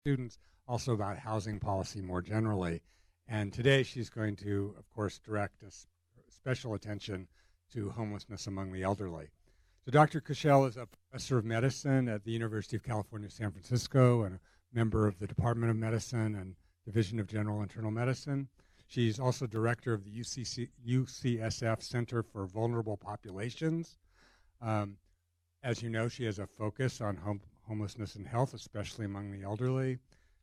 students, also about housing policy more generally. And today she's going to, of course, direct special attention to homelessness among the elderly. So Dr. Kushel is a professor of medicine at the University of California, San Francisco, and a member of the Department of Medicine and Division of General Internal Medicine. She's also director of the UCSF Center for Vulnerable Populations. As you know, she has a focus on homelessness and health, especially among the elderly.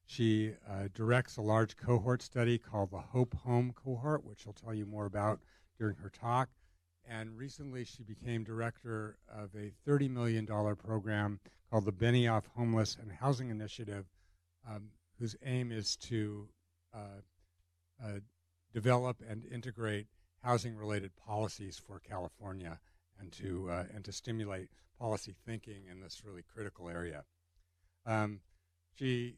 She directs a large cohort study called the Hope Home Cohort, which she'll tell you more about during her talk. And recently she became director of a $30 million program called the Benioff Homeless and Housing Initiative, whose aim is to develop and integrate housing-related policies for California and to stimulate policy thinking in this really critical area. She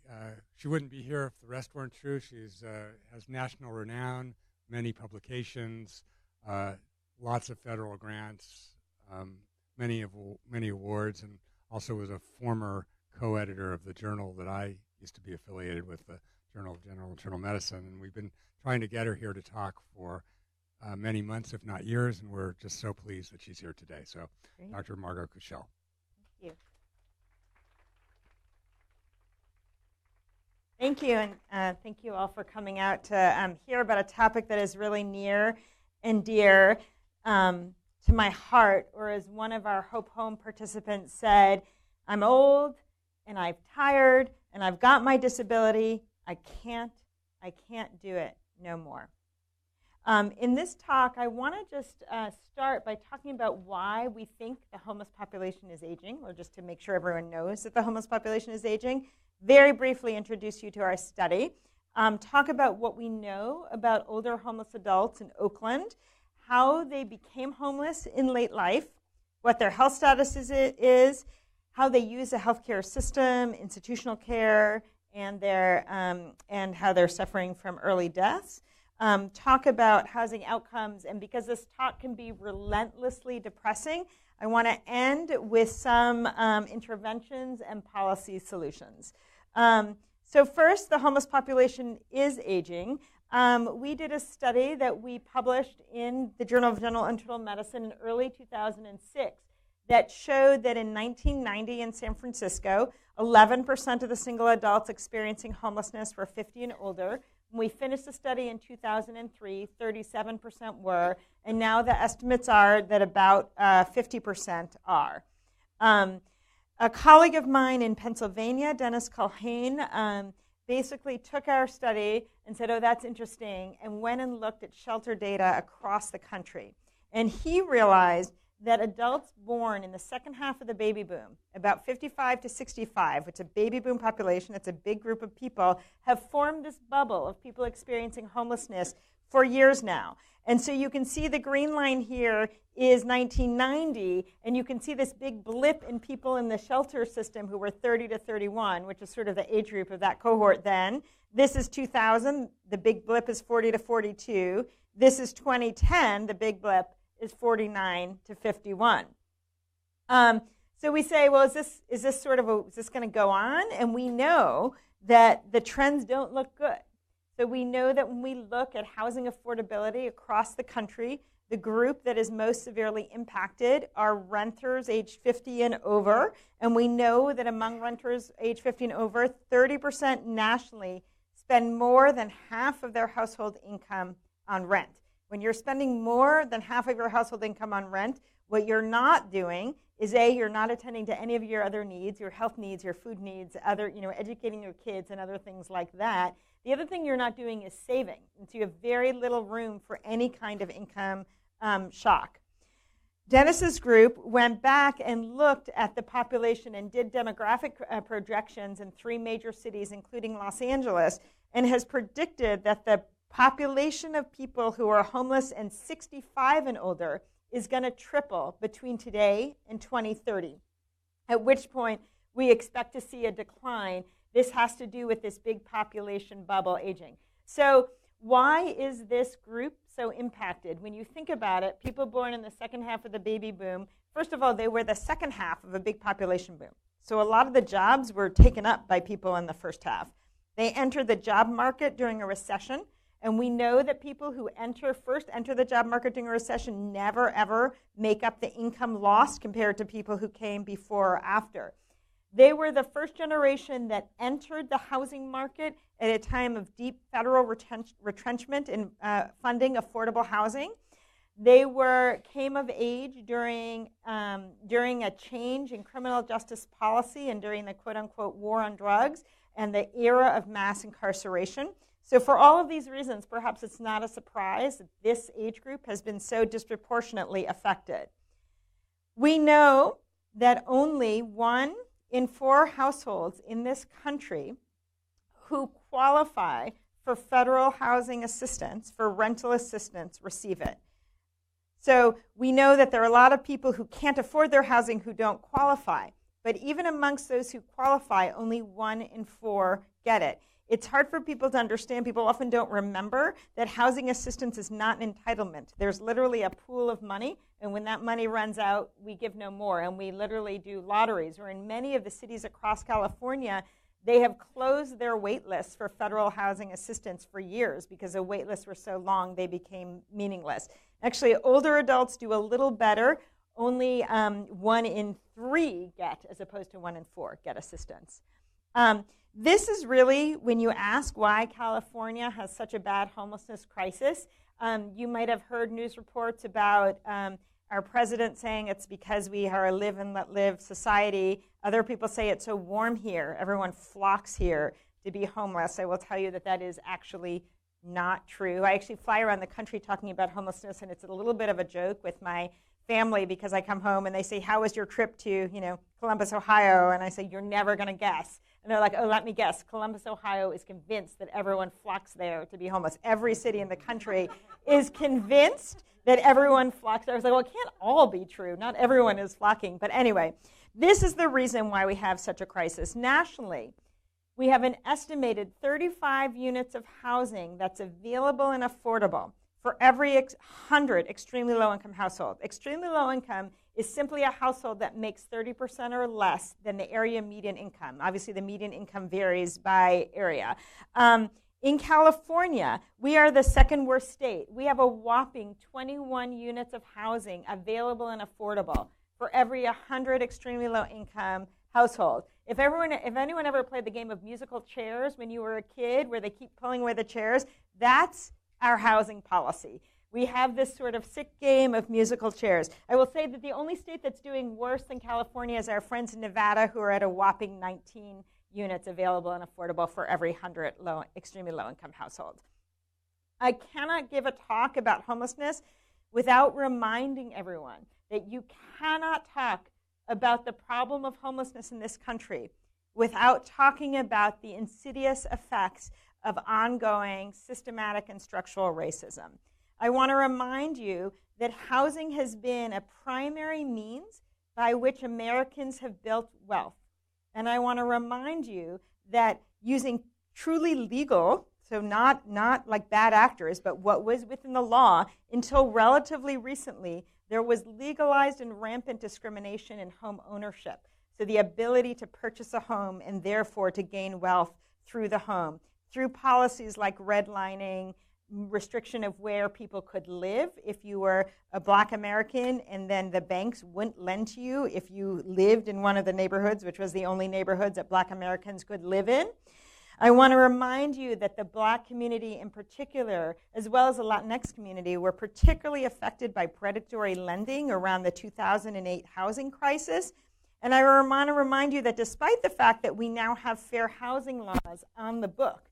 wouldn't be here if the rest weren't true. She's has national renown, many publications, lots of federal grants, many awards, and also was a former co-editor of the journal that I used to be affiliated with, the Journal of General Internal Medicine. And we've been trying to get her here to talk for many months, if not years, and we're just so pleased that she's here today. So, great. Dr. Margot Kushel. Thank you. Thank you, and thank you all for coming out to hear about a topic that is really near and dear to my heart, or as one of our Hope Home participants said, I'm old, and I'm tired, and I've got my disability. I can't do it no more. In this talk, I want to just start by talking about why we think the homeless population is aging, or just to make sure everyone knows that the homeless population is aging. Very briefly introduce you to our study. Talk about what we know about older homeless adults in Oakland, how they became homeless in late life, what their health status is, how they use the healthcare system, institutional care, and how they're suffering from early deaths. Talk about housing outcomes, and because this talk can be relentlessly depressing, I want to end with some interventions and policy solutions. So first, the homeless population is aging. We did a study that we published in the Journal of General Internal Medicine in early 2006 that showed that in 1990 in San Francisco, 11% of the single adults experiencing homelessness were 50 and older. When we finished the study in 2003, 37% were, and now the estimates are that about 50% are. A colleague of mine in Pennsylvania, Dennis Culhane, basically took our study and said, oh, that's interesting, and went and looked at shelter data across the country. And he realized that adults born in the second half of the baby boom, about 55 to 65, which is a baby boom population, it's a big group of people, have formed this bubble of people experiencing homelessness for years now. And so you can see the green line here is 1990, and you can see this big blip in people in the shelter system who were 30 to 31, which is sort of the age group of that cohort then. This is 2000, the big blip is 40 to 42. This is 2010, the big blip is 49 to 51. So we say, well, is this going to go on? And we know that the trends don't look good. So we know that when we look at housing affordability across the country, the group that is most severely impacted are renters age 50 and over. And we know that among renters age 50 and over, 30% nationally spend more than half of their household income on rent. When you're spending more than half of your household income on rent, what you're not doing is you're not attending to any of your other needs, your health needs, your food needs, educating your kids and other things like that. The other thing you're not doing is saving. And so you have very little room for any kind of income shock. Dennis's group went back and looked at the population and did demographic projections in 3 major cities, including Los Angeles, and has predicted that the population of people who are homeless and 65 and older is going to triple between today and 2030, at which point we expect to see a decline. This has to do with this big population bubble aging. So why is this group so impacted? When you think about it, people born in the second half of the baby boom, first of all, they were the second half of a big population boom. So a lot of the jobs were taken up by people in the first half. They entered the job market during a recession, and we know that people who first enter the job market during a recession never, ever make up the income lost compared to people who came before or after. They were the first generation that entered the housing market at a time of deep federal retrenchment in funding affordable housing. They came of age during a change in criminal justice policy and during the quote-unquote war on drugs and the era of mass incarceration. So for all of these reasons, perhaps it's not a surprise that this age group has been so disproportionately affected. We know that only 1 in 4 households in this country who qualify for federal housing assistance, for rental assistance, receive it. So we know that there are a lot of people who can't afford their housing who don't qualify. But even amongst those who qualify, only 1 in 4 get it. It's hard for people to understand. People often don't remember that housing assistance is not an entitlement. There's literally a pool of money, and when that money runs out, we give no more. And we literally do lotteries, or in many of the cities across California, they have closed their wait lists for federal housing assistance for years because the wait lists were so long they became meaningless. Actually, older adults do a little better. Only 1 in 3 get, as opposed to 1 in 4 get assistance. This is really, when you ask why California has such a bad homelessness crisis, you might have heard news reports about our president saying it's because we are a live and let live society. Other people say it's so warm here. Everyone flocks here to be homeless. I will tell you that that is actually not true. I actually fly around the country talking about homelessness, and it's a little bit of a joke with my family because I come home and they say, how was your trip to, Columbus, Ohio? And I say, you're never going to guess. And they're like, oh, let me guess. Columbus, Ohio is convinced that everyone flocks there to be homeless. Every city in the country is convinced that everyone flocks there. I was like, well, it can't all be true. Not everyone is flocking. But anyway, this is the reason why we have such a crisis. Nationally, we have an estimated 35 units of housing that's available and affordable for every 100 extremely low-income household. Extremely low income is simply a household that makes 30% or less than the area median income. Obviously, the median income varies by area. In California, we are the second worst state. We have a whopping 21 units of housing available and affordable for every 100 extremely low-income household. If anyone ever played the game of musical chairs when you were a kid, where they keep pulling away the chairs, that's our housing policy. We have this sort of sick game of musical chairs. I will say that the only state that's doing worse than California is our friends in Nevada, who are at a whopping 19 units available and affordable for every 100 extremely low-income households. I cannot give a talk about homelessness without reminding everyone that you cannot talk about the problem of homelessness in this country without talking about the insidious effects of ongoing systematic and structural racism. I want to remind you that housing has been a primary means by which Americans have built wealth. And I want to remind you that using truly legal, so not like bad actors, but what was within the law, until relatively recently, there was legalized and rampant discrimination in home ownership. So the ability to purchase a home and therefore to gain wealth through the home, through policies like redlining, restriction of where people could live if you were a Black American, and then the banks wouldn't lend to you if you lived in one of the neighborhoods, which was the only neighborhoods that Black Americans could live in. I want to remind you that the Black community in particular, as well as the Latinx community, were particularly affected by predatory lending around the 2008 housing crisis. And I want to remind you that despite the fact that we now have fair housing laws on the book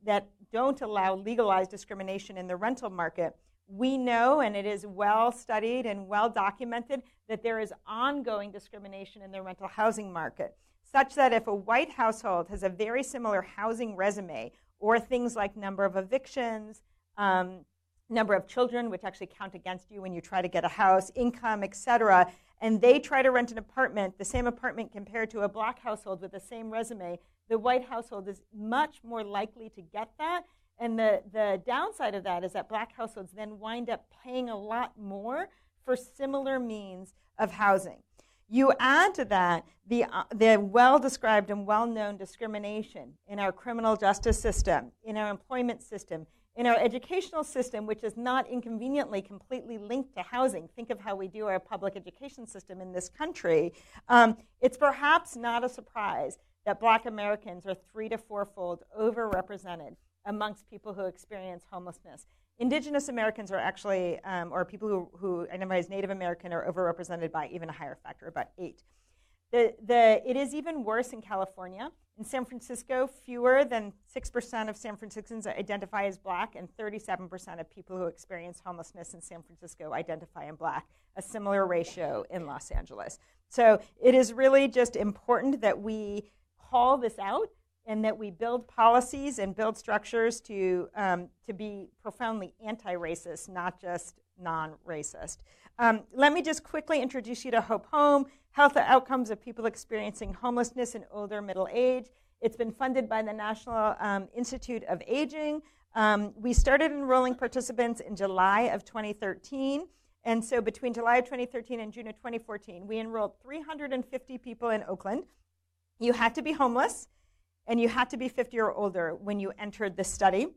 that don't allow legalized discrimination in the rental market, we know, and it is well studied and well documented, that there is ongoing discrimination in the rental housing market, such that if a white household has a very similar housing resume, or things like number of evictions, number of children, which actually count against you when you try to get a house, income, etc., and they try to rent an apartment, the same apartment compared to a Black household with the same resume, the white household is much more likely to get that. And the downside of that is that Black households then wind up paying a lot more for similar means of housing. You add to that the well-described and well-known discrimination in our criminal justice system, in our employment system, in our educational system, which is not inconveniently completely linked to housing. Think of how we do our public education system in this country. It's perhaps not a surprise that Black Americans are 3- to 4-fold overrepresented amongst people who experience homelessness. Indigenous Americans are actually, or people who identify as Native American, are overrepresented by even a higher factor, about 8. It is even worse in California. In San Francisco, fewer than 6% of San Franciscans identify as Black, and 37% of people who experience homelessness in San Francisco identify as Black, a similar ratio in Los Angeles. So it is really just important that we call this out and that we build policies and build structures to be profoundly anti-racist, not just non-racist. Let me just quickly introduce you to Hope Home, Health Outcomes of People Experiencing Homelessness in Older Middle Age. It's been funded by the National Institute of Aging. We started enrolling participants in July of 2013. And so between July of 2013 and June of 2014, we enrolled 350 people in Oakland. You had to be homeless, and you had to be 50 or older when you entered the study.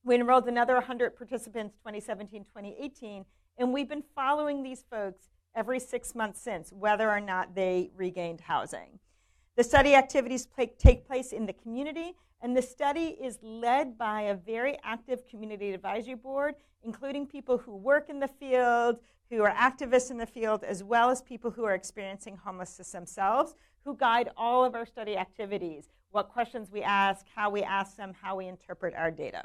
We enrolled another 100 participants 2017, 2018, and we've been following these folks every 6 months since, whether or not they regained housing. The study activities take place in the community, and the study is led by a very active community advisory board, including people who work in the field, who are activists in the field, as well as people who are experiencing homelessness themselves, who guide all of our study activities, what questions we ask, how we ask them, how we interpret our data.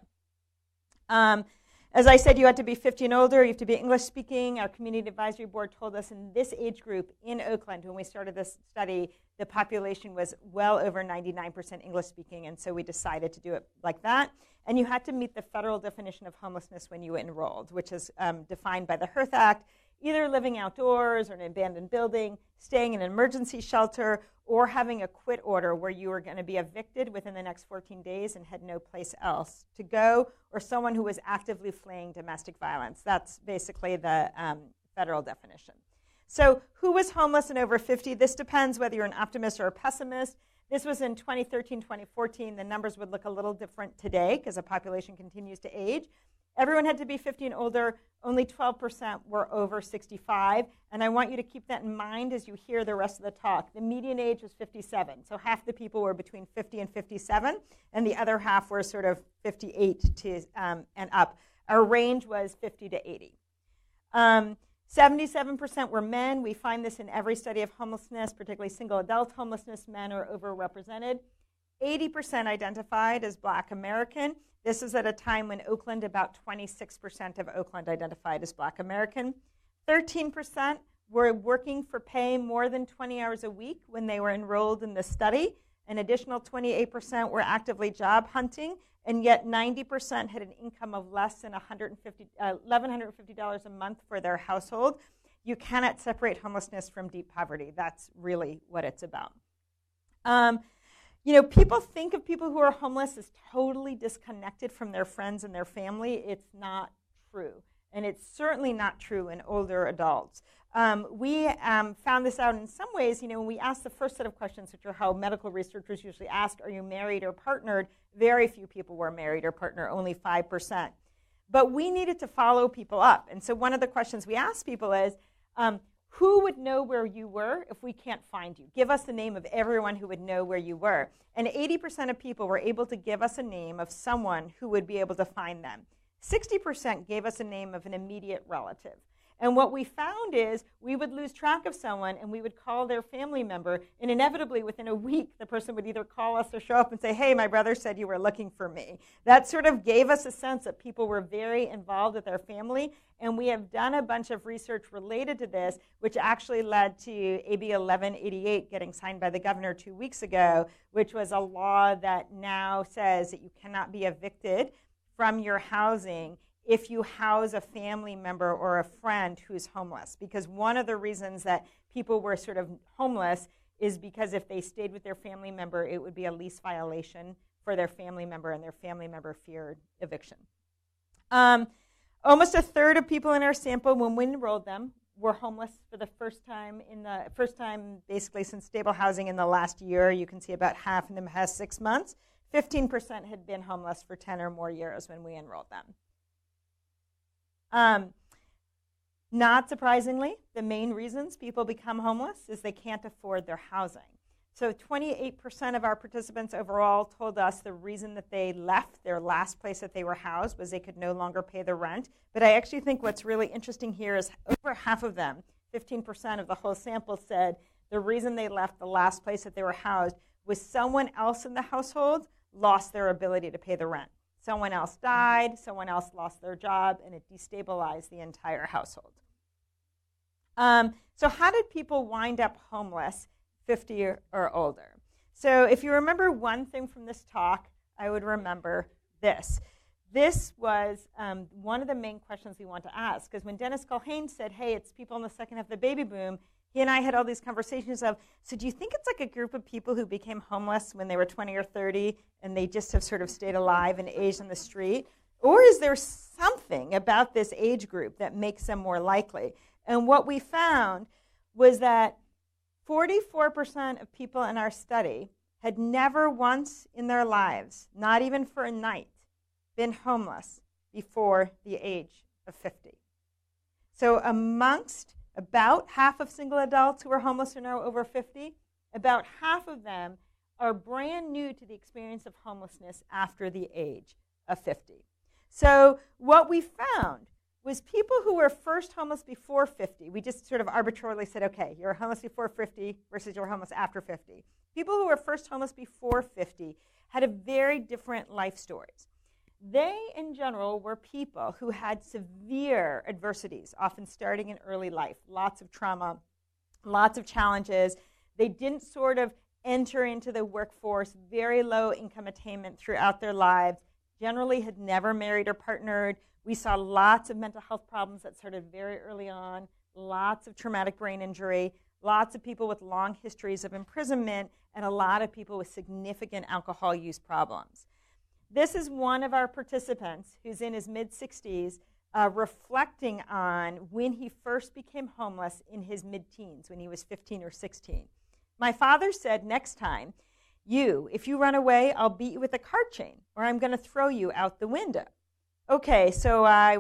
As I said, you had to be 50 and older, you have to be English speaking. Our community advisory board told us in this age group in Oakland, when we started this study, the population was well over 99% English speaking, and so we decided to do it like that. And you had to meet the federal definition of homelessness when you enrolled, which is defined by the Hearth Act, either living outdoors or in an abandoned building, staying in an emergency shelter, or having a quit order where you were going to be evicted within the next 14 days and had no place else to go, or someone who was actively fleeing domestic violence. That's basically the federal definition. So who was homeless and over 50? This depends whether you're an optimist or a pessimist. This was in 2013, 2014. The numbers would look a little different today because the population continues to age. Everyone had to be 50 and older. Only 12% were over 65. And I want you to keep that in mind as you hear the rest of the talk. The median age was 57. So half the people were between 50 and 57, and the other half were sort of 58 to and up. Our range was 50 to 80. 77% were men. We find this in every study of homelessness, particularly single adult homelessness. Men are overrepresented. 80% identified as Black American. This is at a time when Oakland, about 26% of Oakland identified as Black American. 13% were working for pay more than 20 hours a week when they were enrolled in the study. An additional 28% were actively job hunting, and yet 90% had an income of less than $1,150 a month for their household. You cannot separate homelessness from deep poverty. That's really what it's about. People think of people who are homeless as totally disconnected from their friends and their family. It's not true. And it's certainly not true in older adults. We found this out in some ways, when we asked the first set of questions, which are how medical researchers usually ask, are you married or partnered? Very few people were married or partnered, only 5%. But we needed to follow people up. And so one of the questions we asked people is, who would know where you were if we can't find you? Give us the name of everyone who would know where you were. And 80% of people were able to give us a name of someone who would be able to find them. 60% gave us a name of an immediate relative. And what we found is we would lose track of someone and we would call their family member, and inevitably within a week the person would either call us or show up and say, hey, my brother said you were looking for me. That sort of gave us a sense that people were very involved with their family, and we have done a bunch of research related to this, which actually led to AB 1188 getting signed by the governor 2 weeks ago, which was a law that now says that you cannot be evicted from your housing if you house a family member or a friend who's homeless. Because one of the reasons that people were sort of homeless is because if they stayed with their family member, it would be a lease violation for their family member, and their family member feared eviction. Almost a third of people in our sample, when we enrolled them, were homeless for the first time basically since stable housing in the last year. You can see about half of them has 6 months. 15% had been homeless for 10 or more years when we enrolled them. Not surprisingly, the main reasons people become homeless is they can't afford their housing. So 28% of our participants overall told us the reason that they left their last place that they were housed was they could no longer pay the rent. But I actually think what's really interesting here is over half of them, 15% of the whole sample, said the reason they left the last place that they were housed was someone else in the household lost their ability to pay the rent. Someone else died, someone else lost their job, and it destabilized the entire household. So how did people wind up homeless 50 or older? So if you remember one thing from this talk, I would remember this. This was one of the main questions we want to ask, because when Dennis Culhane said, hey, it's people in the second half of the baby boom, he and I had all these conversations of, so do you think it's like a group of people who became homeless when they were 20 or 30 and they just have sort of stayed alive and aged on the street? Or is there something about this age group that makes them more likely? And what we found was that 44% of people in our study had never once in their lives, not even for a night, been homeless before the age of 50. So amongst about half of single adults who are homeless are now over 50, about half of them are brand new to the experience of homelessness after the age of 50. So what we found was people who were first homeless before 50, we just sort of arbitrarily said, okay, you're homeless before 50 versus you're homeless after 50. People who were first homeless before 50 had a very different life stories. They, in general, were people who had severe adversities, often starting in early life, lots of trauma, lots of challenges. They didn't sort of enter into the workforce, very low income attainment throughout their lives, generally had never married or partnered. We saw lots of mental health problems that started very early on, lots of traumatic brain injury, lots of people with long histories of imprisonment, and a lot of people with significant alcohol use problems. This is one of our participants who's in his mid-60s reflecting on when he first became homeless in his mid-teens, when he was 15 or 16. My father said, next time, if you run away, I'll beat you with a cart chain, or I'm going to throw you out the window. Okay, so I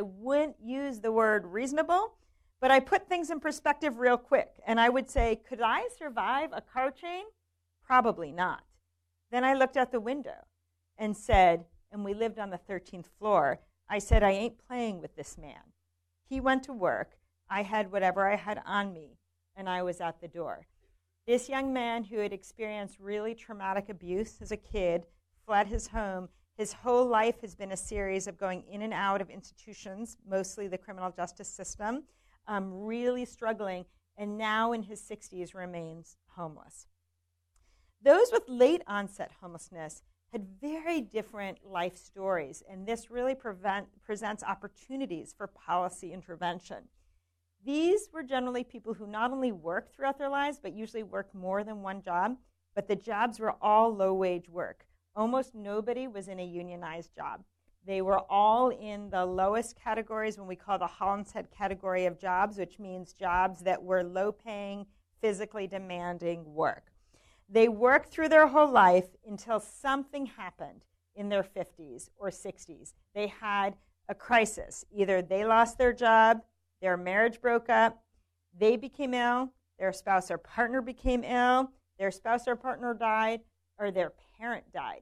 wouldn't use the word reasonable, but I put things in perspective real quick. And I would say, could I survive a car chain? Probably not. Then I looked out the window and said, and we lived on the 13th floor, I said, I ain't playing with this man. He went to work. I had whatever I had on me, and I was at the door. This young man who had experienced really traumatic abuse as a kid, fled his home. His whole life has been a series of going in and out of institutions, mostly the criminal justice system, really struggling, and now in his 60s remains homeless. Those with late onset homelessness had very different life stories, and this really presents opportunities for policy intervention. These were generally people who not only worked throughout their lives, but usually worked more than one job, but the jobs were all low-wage work. Almost nobody was in a unionized job. They were all in the lowest categories, when we call the onset category of jobs, which means jobs that were low-paying, physically demanding work. They worked through their whole life until something happened in their 50s or 60s. They had a crisis. Either they lost their job, their marriage broke up, they became ill, their spouse or partner became ill, their spouse or partner died, or their parent died.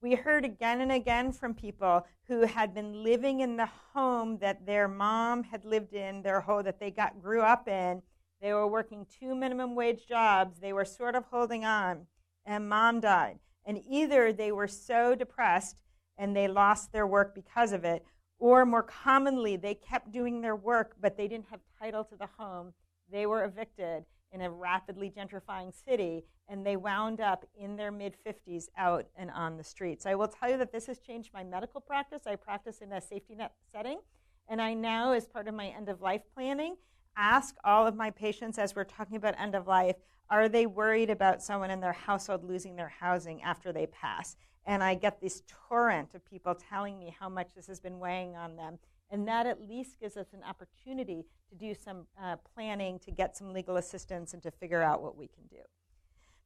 We heard again and again from people who had been living in the home that their mom had lived in, their home that they grew up in. They were working 2 minimum wage jobs. They were sort of holding on, and mom died. And either they were so depressed and they lost their work because of it, or more commonly, they kept doing their work, but they didn't have title to the home. They were evicted in a rapidly gentrifying city, and they wound up in their mid-50s out and on the streets. I will tell you that this has changed my medical practice. I practice in a safety net setting, and I now, as part of my end-of-life planning, ask all of my patients, as we're talking about end of life, are they worried about someone in their household losing their housing after they pass? And I get this torrent of people telling me how much this has been weighing on them. And that at least gives us an opportunity to do some planning, to get some legal assistance, and to figure out what we can do.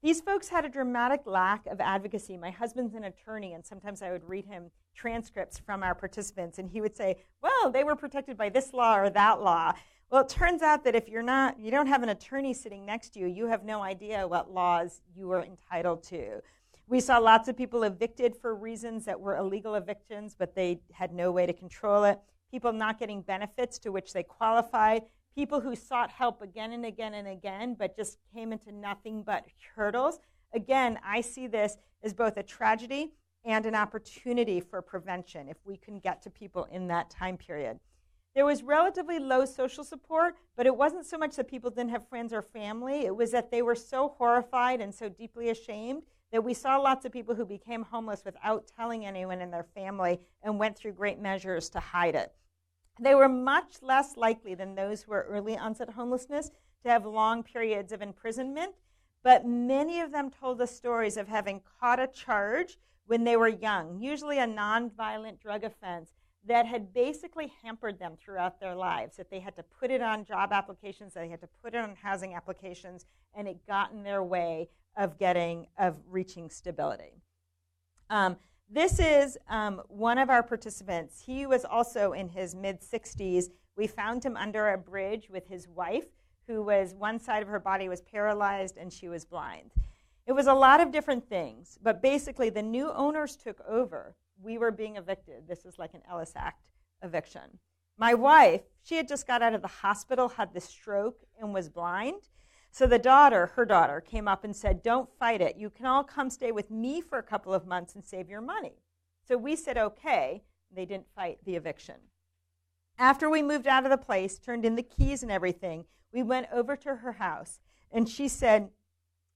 These folks had a dramatic lack of advocacy. My husband's an attorney, and sometimes I would read him transcripts from our participants, and he would say, well, they were protected by this law or that law. Well, it turns out that if you don't have an attorney sitting next to you, you have no idea what laws you are entitled to. We saw lots of people evicted for reasons that were illegal evictions, but they had no way to control it. People not getting benefits to which they qualified. People who sought help again and again and again, but just came into nothing but hurdles. Again, I see this as both a tragedy and an opportunity for prevention if we can get to people in that time period. There was relatively low social support, but it wasn't so much that people didn't have friends or family. It was that they were so horrified and so deeply ashamed that we saw lots of people who became homeless without telling anyone in their family and went through great measures to hide it. They were much less likely than those who were early onset homelessness to have long periods of imprisonment, but many of them told us stories of having caught a charge when they were young, usually a nonviolent drug offense that had basically hampered them throughout their lives, that they had to put it on job applications, they had to put it on housing applications, and it got in their way of reaching stability. This is one of our participants. He was also in his mid-60s. We found him under a bridge with his wife, who was one side of her body was paralyzed and she was blind. It was a lot of different things, but basically the new owners took over. We were being evicted. This is like an Ellis Act eviction. My wife, she had just got out of the hospital, had the stroke, and was blind. So her daughter, came up and said, don't fight it. You can all come stay with me for a couple of months and save your money. So we said, okay. They didn't fight the eviction. After we moved out of the place, turned in the keys and everything, we went over to her house. And she said,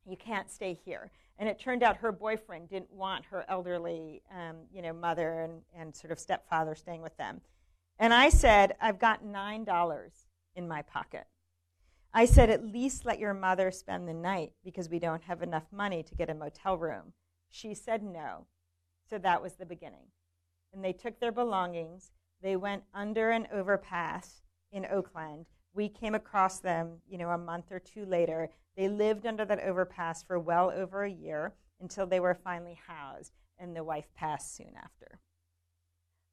you can't stay here. And it turned out her boyfriend didn't want her elderly mother and sort of stepfather staying with them. And I said, I've got $9 in my pocket. I said, at least let your mother spend the night because we don't have enough money to get a motel room. She said no. So that was the beginning. And they took their belongings. They went under an overpass in Oakland. We came across them, a month or two later. They lived under that overpass for well over a year until they were finally housed, and the wife passed soon after.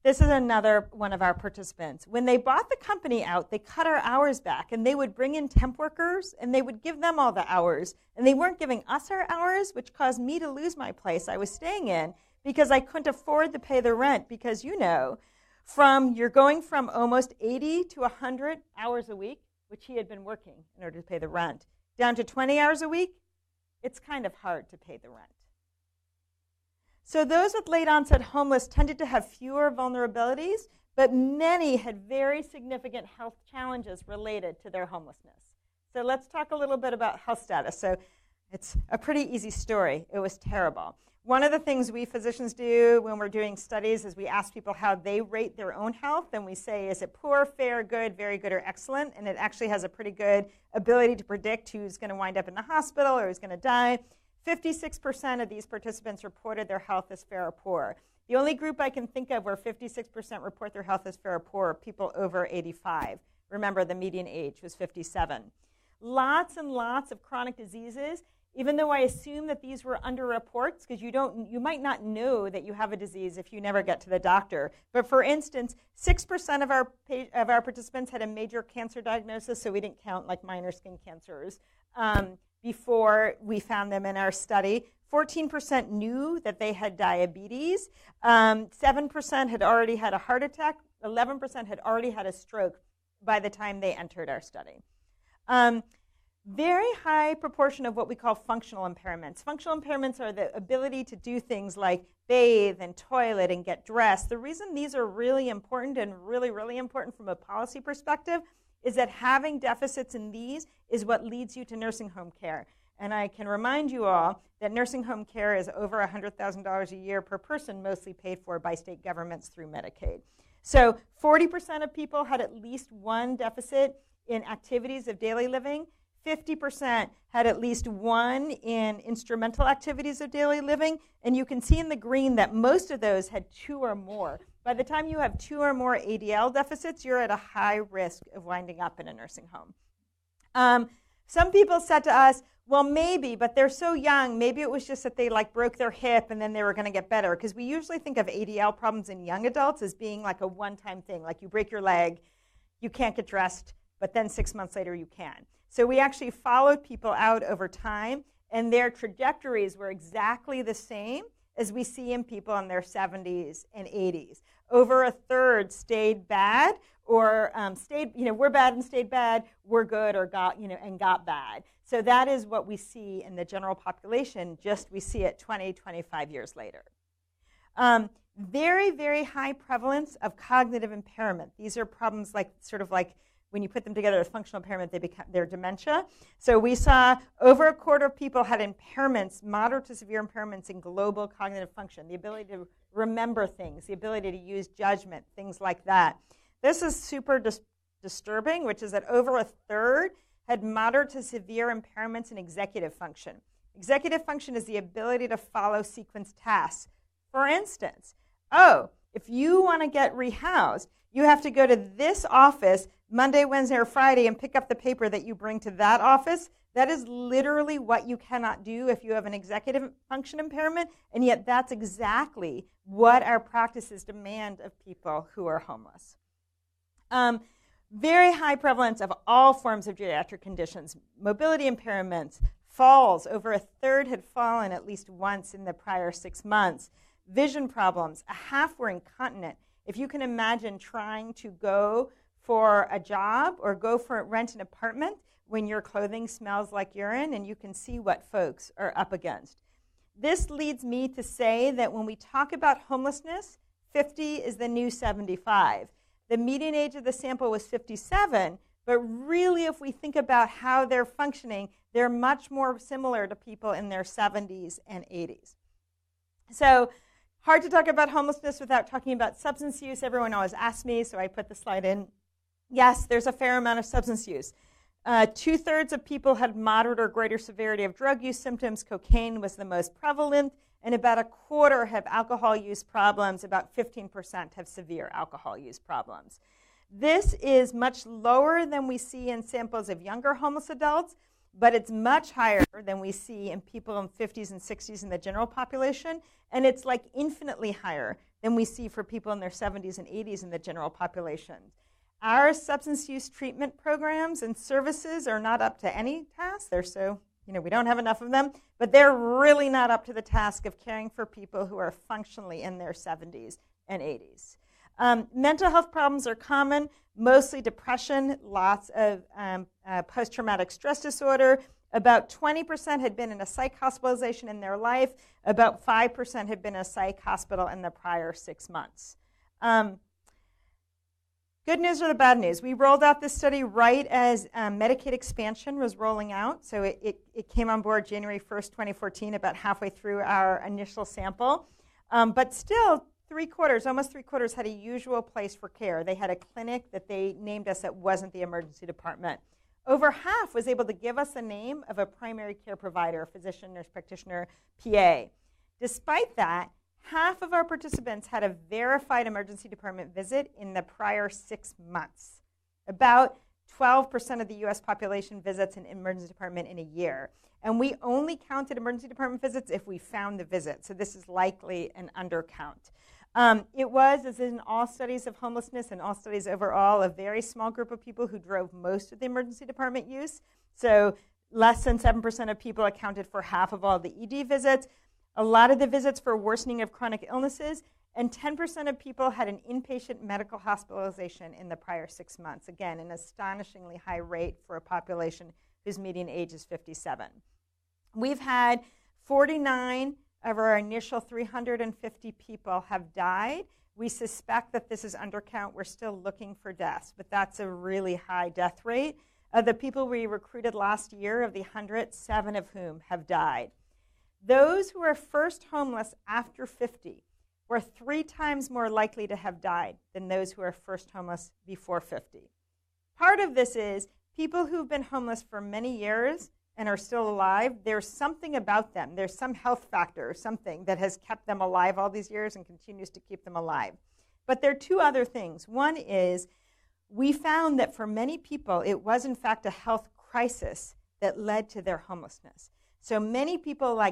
This is another one of our participants. When they bought the company out, they cut our hours back, and they would bring in temp workers, and they would give them all the hours. And they weren't giving us our hours, which caused me to lose my place I was staying in because I couldn't afford to pay the rent because, you're going from almost 80 to 100 hours a week, which he had been working in order to pay the rent, down to 20 hours a week, it's kind of hard to pay the rent. So those with late onset homeless tended to have fewer vulnerabilities, but many had very significant health challenges related to their homelessness. So let's talk a little bit about health status. So it's a pretty easy story. It was terrible. One of the things we physicians do when we're doing studies is we ask people how they rate their own health, and we say, is it poor, fair, good, very good, or excellent? And it actually has a pretty good ability to predict who's going to wind up in the hospital or who's going to die. 56% of these participants reported their health as fair or poor. The only group I can think of where 56% report their health as fair or poor are people over 85. Remember, the median age was 57. Lots and lots of chronic diseases, even though I assume that these were underreports, because you might not know that you have a disease if you never get to the doctor. But for instance, 6% of our participants had a major cancer diagnosis, so we didn't count like minor skin cancers. Before we found them in our study. 14% knew that they had diabetes. 7% had already had a heart attack. 11% had already had a stroke by the time they entered our study. Very high proportion of what we call functional impairments. Functional impairments are the ability to do things like bathe and toilet and get dressed. The reason these are really important and really, really important from a policy perspective is that having deficits in these is what leads you to nursing home care. And I can remind you all that nursing home care is over $100,000 a year per person, mostly paid for by state governments through Medicaid. So 40% of people had at least one deficit in activities of daily living. 50% had at least one in instrumental activities of daily living, and you can see in the green that most of those had 2 or more. By the time you have 2 or more ADL deficits, you're at a high risk of winding up in a nursing home. Some people said to us, well, maybe, but they're so young, maybe it was just that they broke their hip and then they were going to get better, because we usually think of ADL problems in young adults as being like a one-time thing, like you break your leg, you can't get dressed, but then 6 months later you can. So we actually followed people out over time, and their trajectories were exactly the same as we see in people in their 70s and 80s. Over a third stayed bad, or we're bad and stayed bad, we're good or got bad. So that is what we see in the general population, just we see it 20, 25 years later. Very, very high prevalence of cognitive impairment. These are problems like when you put them together as functional impairment, they're dementia. So we saw over a quarter of people had impairments, moderate to severe impairments in global cognitive function, the ability to remember things, the ability to use judgment, things like that. This is super disturbing, which is that over a third had moderate to severe impairments in executive function. Executive function is the ability to follow sequence tasks. For instance, if you want to get rehoused, you have to go to this office Monday, Wednesday, or Friday and pick up the paper that you bring to that office. That is literally what you cannot do if you have an executive function impairment, and yet that's exactly what our practices demand of people who are homeless. Very high prevalence of all forms of geriatric conditions, mobility impairments, falls. Over a third had fallen at least once in the prior 6 months. Vision problems, a half were incontinent. If you can imagine trying to go for a job or go for rent an apartment when your clothing smells like urine, and you can see what folks are up against. This leads me to say that when we talk about homelessness, 50 is the new 75. The median age of the sample was 57, but really if we think about how they're functioning, they're much more similar to people in their 70s and 80s. So hard to talk about homelessness without talking about substance use. Everyone always asks me, so I put the slide in. Yes, there's a fair amount of substance use. 2/3 of people had moderate or greater severity of drug use symptoms. Cocaine was the most prevalent, and about a quarter have alcohol use problems. About 15% have severe alcohol use problems. This is much lower than we see in samples of younger homeless adults, but it's much higher than we see in people in 50s and 60s in the general population, and it's like infinitely higher than we see for people in their 70s and 80s in the general population. Our substance use treatment programs and services are not up to any task. They're so, we don't have enough of them, but they're really not up to the task of caring for people who are functionally in their 70s and 80s. Mental health problems are common, mostly depression, lots of post-traumatic stress disorder. About 20% had been in a psych hospitalization in their life. About 5% had been in a psych hospital in the prior 6 months. Good news or the bad news? We rolled out this study right as Medicaid expansion was rolling out. So it came on board January 1st, 2014, about halfway through our initial sample. But still, almost three quarters had a usual place for care. They had a clinic that they named us that wasn't the emergency department. Over half was able to give us the name of a primary care provider, a physician, nurse practitioner, PA. Despite that, half of our participants had a verified emergency department visit in the prior 6 months. About 12% of the U.S. population visits an emergency department in a year. And we only counted emergency department visits if we found the visit. So this is likely an undercount. It was, as in all studies of homelessness and all studies overall, a very small group of people who drove most of the emergency department use. So less than 7% of people accounted for half of all the ED visits. A lot of the visits for worsening of chronic illnesses, and 10% of people had an inpatient medical hospitalization in the prior 6 months. Again, an astonishingly high rate for a population whose median age is 57. We've had 49 of our initial 350 people have died. We suspect that this is undercount. We're still looking for deaths, but that's a really high death rate. Of the people we recruited last year, of the 100, 7 of whom have died. Those who are first homeless after 50 were 3 times more likely to have died than those who are first homeless before 50. Part of this is people who've been homeless for many years and are still alive, there's something about them. There's some health factor or something that has kept them alive all these years and continues to keep them alive. But there are two other things. One is we found that for many people, it was in fact a health crisis that led to their homelessness. So many people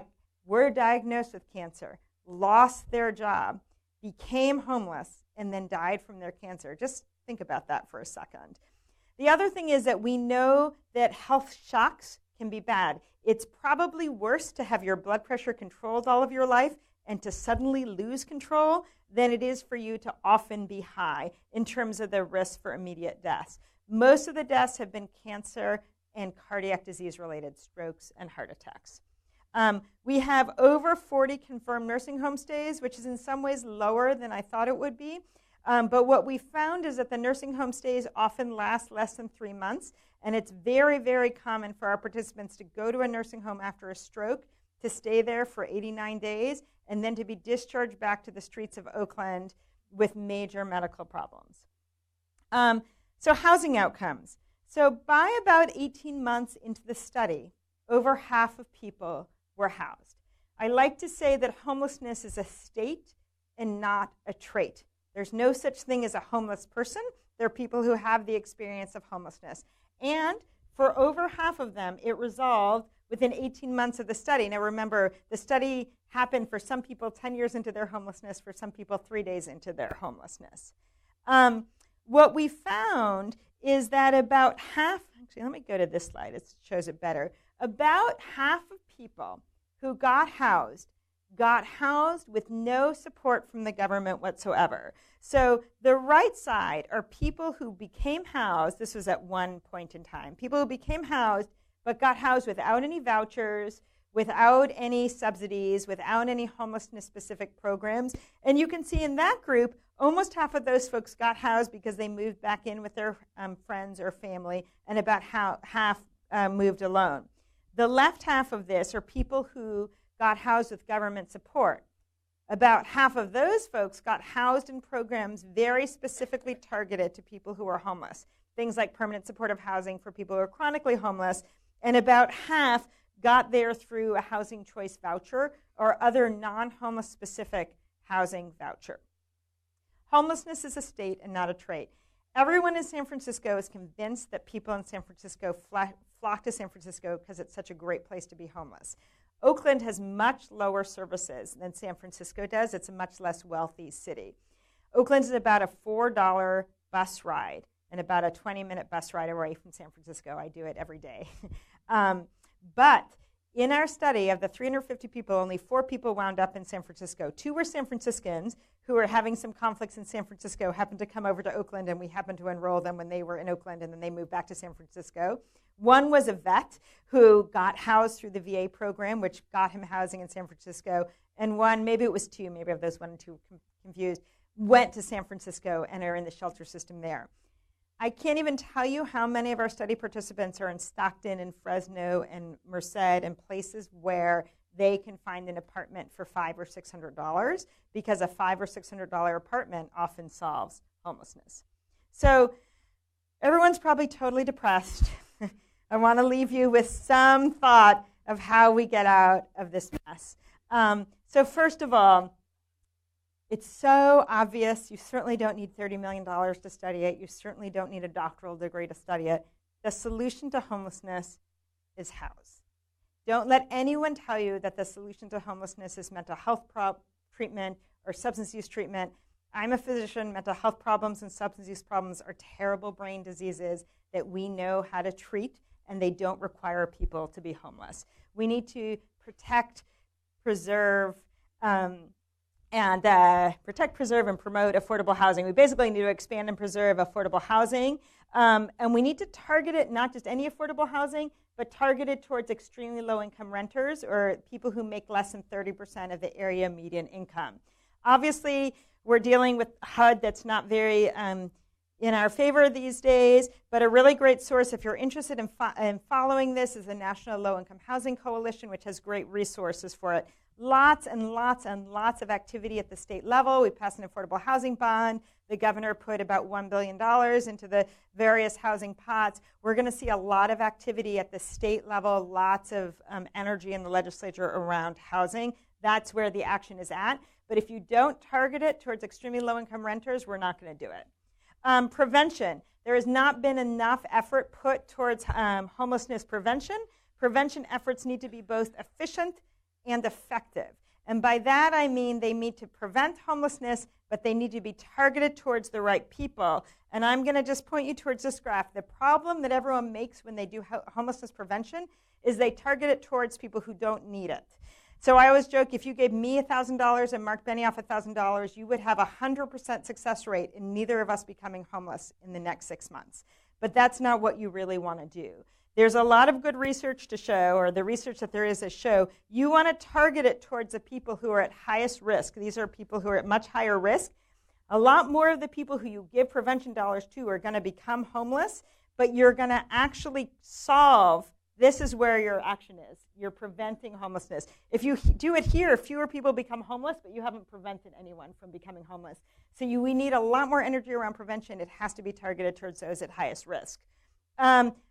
were diagnosed with cancer, lost their job, became homeless, and then died from their cancer. Just think about that for a second. The other thing is that we know that health shocks can be bad. It's probably worse to have your blood pressure controlled all of your life and to suddenly lose control than it is for you to often be high in terms of the risk for immediate deaths. Most of the deaths have been cancer and cardiac disease related, strokes and heart attacks. We have over 40 confirmed nursing home stays, which is in some ways lower than I thought it would be. But what we found is that the nursing home stays often last less than 3 months, and it's very, very common for our participants to go to a nursing home after a stroke, to stay there for 89 days, and then to be discharged back to the streets of Oakland with major medical problems. So housing outcomes. So by about 18 months into the study, over half of people were housed. I like to say that homelessness is a state and not a trait. There's no such thing as a homeless person. There are people who have the experience of homelessness. And for over half of them, it resolved within 18 months of the study. Now remember, the study happened for some people 10 years into their homelessness, for some people 3 days into their homelessness. What we found is that about half, actually let me go to this slide, it shows it better. About half of people who got housed with no support from the government whatsoever. So the right side are people who became housed, this was at one point in time, people who became housed but got housed without any vouchers, without any subsidies, without any homelessness-specific programs. And you can see in that group, almost half of those folks got housed because they moved back in with their friends or family, and about half moved alone. The left half of this are people who got housed with government support. About half of those folks got housed in programs very specifically targeted to people who are homeless, things like permanent supportive housing for people who are chronically homeless, and about half got there through a housing choice voucher or other non-homeless specific housing voucher. Homelessness is a state and not a trait. Everyone in San Francisco is convinced that people in San Francisco flock to San Francisco because it's such a great place to be homeless. Oakland has much lower services than San Francisco does. It's a much less wealthy city. Oakland is about a $4 bus ride and about a 20-minute bus ride away from San Francisco. I do it every day. But in our study, of the 350 people, only 4 people wound up in San Francisco. 2 were San Franciscans who were having some conflicts in San Francisco, happened to come over to Oakland, and we happened to enroll them when they were in Oakland, and then they moved back to San Francisco. 1 was a vet who got housed through the VA program, which got him housing in San Francisco. And 1, maybe it was 2, maybe of those 1 and 2 confused, went to San Francisco and are in the shelter system there. I can't even tell you how many of our study participants are in Stockton and Fresno and Merced and places where they can find an apartment for $500 or $600 because a $500 or $600 apartment often solves homelessness. So everyone's probably totally depressed. I want to leave you with some thought of how we get out of this mess. So first of all, it's so obvious. You certainly don't need $30 million to study it. You certainly don't need a doctoral degree to study it. The solution to homelessness is house. Don't let anyone tell you that the solution to homelessness is mental health treatment or substance use treatment. I'm a physician. Mental health problems and substance use problems are terrible brain diseases that we know how to treat, and they don't require people to be homeless. We need to protect, preserve, and promote affordable housing. We basically need to expand and preserve affordable housing. And we need to target it, not just any affordable housing, but target it towards extremely low-income renters or people who make less than 30% of the area median income. Obviously, we're dealing with HUD that's not very in our favor these days, but a really great source, if you're interested in following this, is the National Low-Income Housing Coalition, which has great resources for it. Lots and lots and lots of activity at the state level. We passed an affordable housing bond. The governor put about $1 billion into the various housing pots. We're going to see a lot of activity at the state level, lots of energy in the legislature around housing. That's where the action is at. But if you don't target it towards extremely low-income renters, we're not going to do it. Prevention. There has not been enough effort put towards homelessness prevention. Prevention efforts need to be both efficient and effective. And by that I mean they need to prevent homelessness, but they need to be targeted towards the right people. And I'm going to just point you towards this graph. The problem that everyone makes when they do homelessness prevention is they target it towards people who don't need it. So I always joke, if you gave me $1,000 and Mark Benioff $1,000, you would have a 100% success rate in neither of us becoming homeless in the next 6 months. But that's not what you really want to do. There's a lot of good research to show, or the research that there is to show, you want to target it towards the people who are at highest risk. These are people who are at much higher risk. A lot more of the people who you give prevention dollars to are going to become homeless, but you're going to actually solve, this is where your action is. You're preventing homelessness. If you do it here, fewer people become homeless, but you haven't prevented anyone from becoming homeless. So we need a lot more energy around prevention. It has to be targeted towards those at highest risk.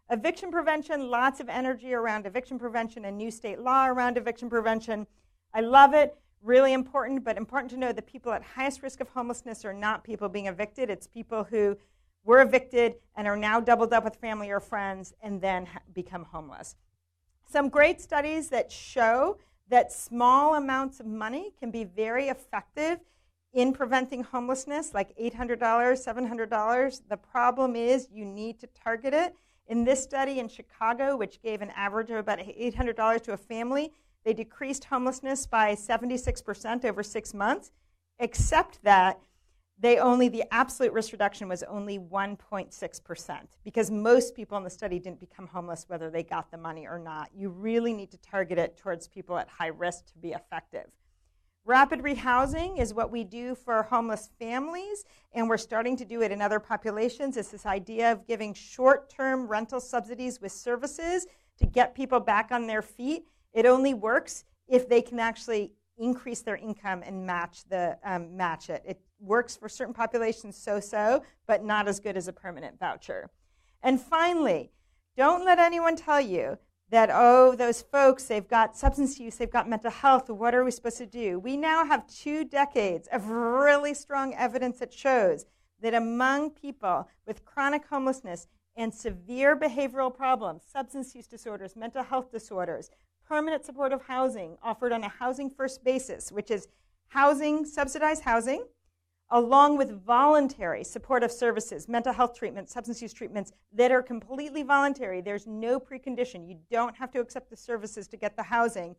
Eviction prevention, lots of energy around eviction prevention and new state law around eviction prevention. I love it, really important, but important to know that people at highest risk of homelessness are not people being evicted. It's people who were evicted and are now doubled up with family or friends and then become homeless. Some great studies that show that small amounts of money can be very effective in preventing homelessness, like $800, $700. The problem is you need to target it. In this study in Chicago, which gave an average of about $800 to a family, they decreased homelessness by 76% over 6 months, except that the absolute risk reduction was only 1.6%, because most people in the study didn't become homeless whether they got the money or not. You really need to target it towards people at high risk to be effective. Rapid rehousing is what we do for homeless families, and we're starting to do it in other populations. It's this idea of giving short-term rental subsidies with services to get people back on their feet. It only works if they can actually increase their income and match it. It works for certain populations so-so, but not as good as a permanent voucher. And finally, don't let anyone tell you that, oh, those folks, they've got substance use, they've got mental health, what are we supposed to do? We now have 2 decades of really strong evidence that shows that among people with chronic homelessness and severe behavioral problems, substance use disorders, mental health disorders, permanent supportive housing offered on a housing first basis, which is housing, subsidized housing, along with voluntary supportive services, mental health treatments, substance use treatments that are completely voluntary. There's no precondition. You don't have to accept the services to get the housing.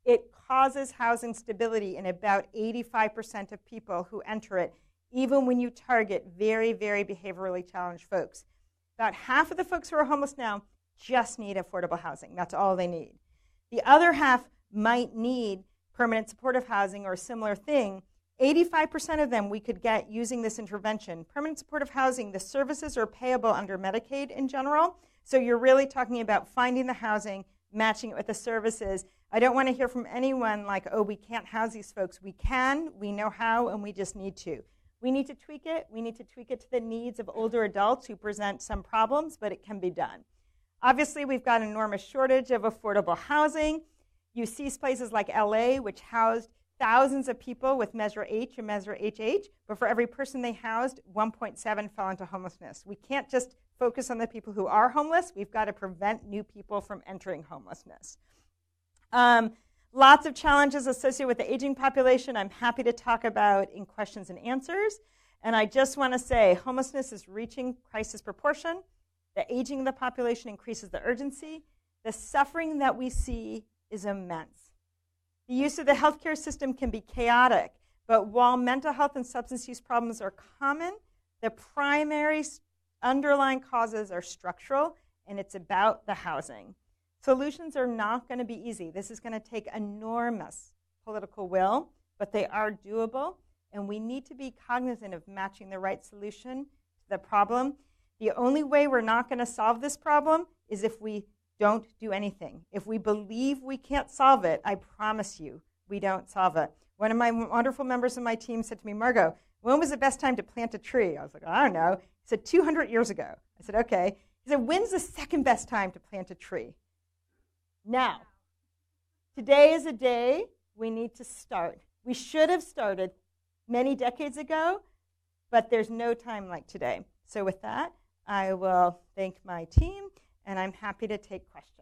It causes housing stability in about 85% of people who enter it, even when you target very, very behaviorally challenged folks. About half of the folks who are homeless now just need affordable housing. That's all they need. The other half might need permanent supportive housing or a similar thing. 85% of them we could get using this intervention. Permanent supportive housing, the services are payable under Medicaid in general. So you're really talking about finding the housing, matching it with the services. I don't want to hear from anyone like, oh, we can't house these folks. We can, we know how, and we just need to. We need to tweak it. We need to tweak it to the needs of older adults who present some problems, but it can be done. Obviously, we've got an enormous shortage of affordable housing. You see places like LA, which housed thousands of people with Measure H and Measure HH, but for every person they housed, 1.7 fell into homelessness. We can't just focus on the people who are homeless. We've got to prevent new people from entering homelessness. Lots of challenges associated with the aging population I'm happy to talk about in questions and answers. And I just want to say homelessness is reaching crisis proportion. The aging of the population increases the urgency. The suffering that we see is immense. The use of the healthcare system can be chaotic, but while mental health and substance use problems are common, the primary underlying causes are structural, and it's about the housing. Solutions are not going to be easy. This is going to take enormous political will, but they are doable, and we need to be cognizant of matching the right solution to the problem. The only way we're not going to solve this problem is if we don't do anything. If we believe we can't solve it, I promise you, we don't solve it. One of my wonderful members of my team said to me, Margot, when was the best time to plant a tree? I was like, I don't know. He said, 200 years ago. I said, okay. He said, when's the second best time to plant a tree? Now. Today is a day we need to start. We should have started many decades ago, but there's no time like today. So with that, I will thank my team, and I'm happy to take questions.